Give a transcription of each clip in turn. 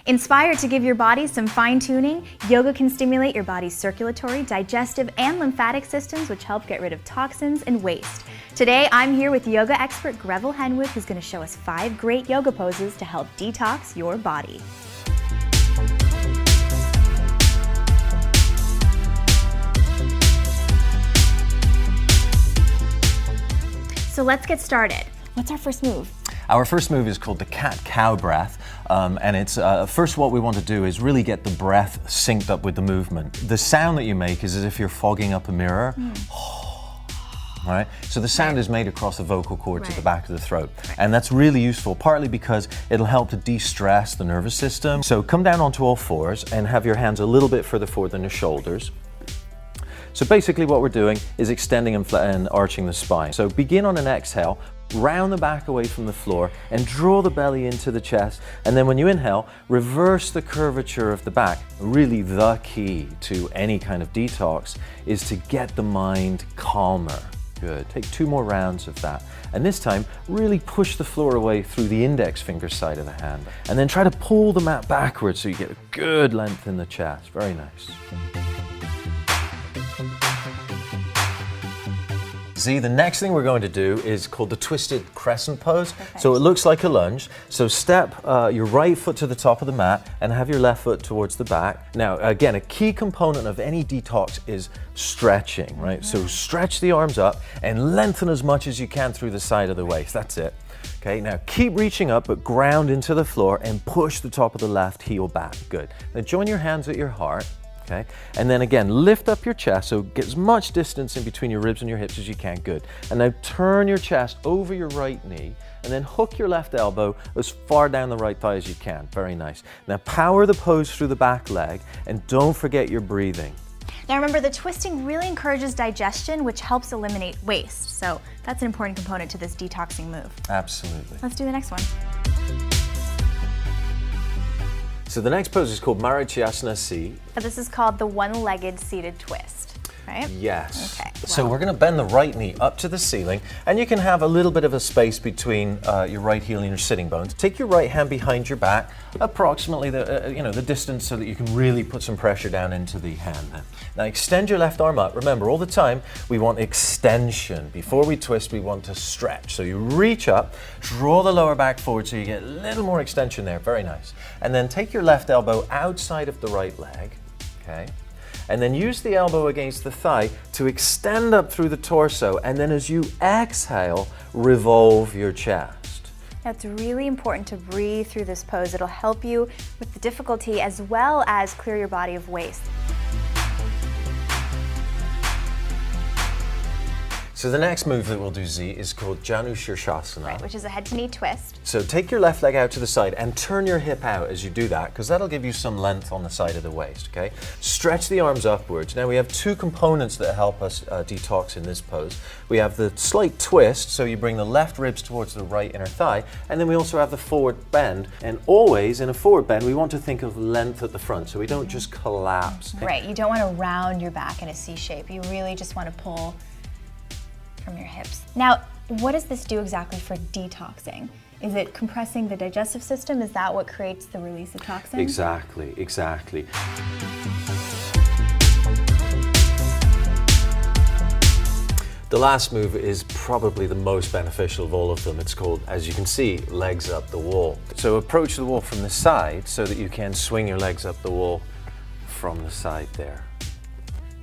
Inspired to give your body some fine-tuning, yoga can stimulate your body's circulatory, digestive, and lymphatic systems, which help get rid of toxins and waste. Today, I'm here with yoga expert Greville Henwood, who's going to show us 5 great yoga poses to help detox your body. So let's get started. What's our first move? Our first move is called the cat-cow breath, and it's first what we want to do is really get the breath synced up with the movement. The sound that you make is as if you're fogging up a mirror. Right? So the sound is made across the vocal cords at the back of the throat, and that's really useful, partly because it'll help to de-stress the nervous system. So come down onto all fours and have your hands a little bit further forward than your shoulders. So basically what we're doing is extending and arching the spine. So begin on an exhale, round the back away from the floor and draw the belly into the chest. And then when you inhale, reverse the curvature of the back. Really the key to any kind of detox is to get the mind calmer. Good. Take 2 more rounds of that. And this time, really push the floor away through the index finger side of the hand. And then try to pull the mat backwards so you get a good length in the chest. Very nice. See, the next thing we're going to do is called the twisted crescent pose. Perfect. So it looks like a lunge. So step your right foot to the top of the mat and have your left foot towards the back. Now, again, a key component of any detox is stretching, right? So stretch the arms up and lengthen as much as you can through the side of the waist. That's it. Okay, now keep reaching up, but ground into the floor and push the top of the left heel back. Good. Now join your hands at your heart. Okay, and then again, lift up your chest, so get as much distance in between your ribs and your hips as you can. Good. And now turn your chest over your right knee, and then hook your left elbow as far down the right thigh as you can. Very nice. Now power the pose through the back leg, and don't forget your breathing. Now remember, the twisting really encourages digestion, which helps eliminate waste. So that's an important component to this detoxing move. Absolutely. Let's do the next one. So the next pose is called Marichyasana C. This is called the one-legged seated twist, right? Yes. Okay. So we're going to bend the right knee up to the ceiling, and you can have a little bit of a space between your right heel and your sitting bones. Take your right hand behind your back, approximately the distance, so that you can really put some pressure down into the hand. Now extend your left arm up. Remember, all the time we want extension. Before we twist, we want to stretch. So you reach up, draw the lower back forward so you get a little more extension there. Very nice. And then take your left elbow outside of the right leg. Okay. And then use the elbow against the thigh to extend up through the torso, and then as you exhale, revolve your chest. It's really important to breathe through this pose. It'll help you with the difficulty as well as clear your body of waste. So the next move that we'll do, Z, is called Janu Shirshasana. Right, which is a head to knee twist. So take your left leg out to the side and turn your hip out as you do that, because that'll give you some length on the side of the waist, okay? Stretch the arms upwards. Now we have 2 components that help us detox in this pose. We have the slight twist, so you bring the left ribs towards the right inner thigh, and then we also have the forward bend. And always in a forward bend, we want to think of length at the front, so we don't just collapse. Okay? Right, you don't want to round your back in a C shape. You really just want to pull from your hips. Now, what does this do exactly for detoxing? Is it compressing the digestive system? Is that what creates the release of toxins? Exactly, exactly. The last move is probably the most beneficial of all of them. It's called, as you can see, legs up the wall. So approach the wall from the side so that you can swing your legs up the wall from the side there.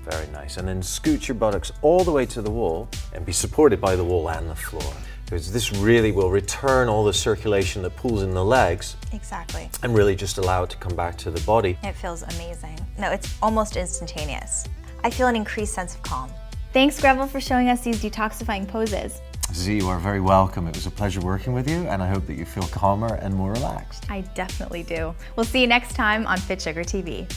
Very nice. And then scoot your buttocks all the way to the wall and be supported by the wall and the floor, because this really will return all the circulation that pulls in the legs. Exactly. And really just allow it to come back to the body. It feels amazing. No, it's almost instantaneous. I feel an increased sense of calm. Thanks, Greville, for showing us these detoxifying poses. Z, you are very welcome. It was a pleasure working with you, and I hope that you feel calmer and more relaxed. I definitely do. We'll see you next time on Fit Sugar TV.